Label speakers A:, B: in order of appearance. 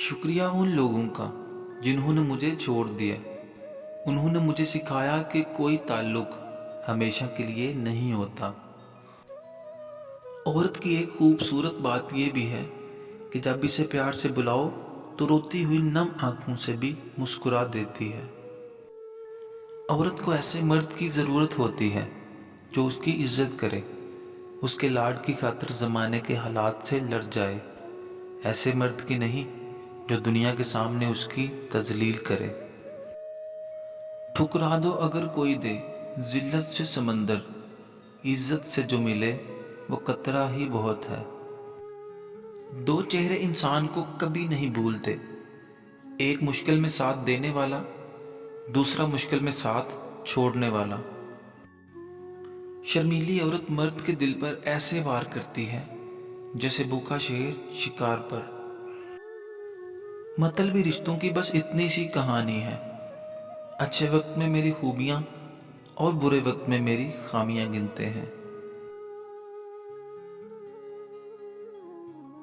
A: شکریہ ان لوگوں کا جنہوں نے مجھے چھوڑ دیا۔ انہوں نے مجھے سکھایا کہ کوئی تعلق ہمیشہ کے لیے نہیں ہوتا۔ عورت کی ایک خوبصورت بات یہ بھی ہے کہ جب اسے پیار سے بلاؤ تو روتی ہوئی نم آنکھوں سے بھی مسکرا دیتی ہے۔ عورت کو ایسے مرد کی ضرورت ہوتی ہے جو اس کی عزت کرے، اس کے لاڈ کی خاطر زمانے کے حالات سے لڑ جائے، ایسے مرد کی نہیں جو دنیا کے سامنے اس کی تذلیل کرے۔ ٹھکرا دو اگر کوئی دے ذلت سے سمندر، عزت سے جو ملے وہ قطرہ ہی بہت ہے۔ دو چہرے انسان کو کبھی نہیں بھولتے، ایک مشکل میں ساتھ دینے والا، دوسرا مشکل میں ساتھ چھوڑنے والا۔ شرمیلی عورت مرد کے دل پر ایسے وار کرتی ہے جیسے بھوکا شیر شکار پر۔ مطلبی رشتوں کی بس اتنی سی کہانی ہے، اچھے وقت میں میری خوبیاں اور برے وقت میں میری خامیاں گنتے ہیں۔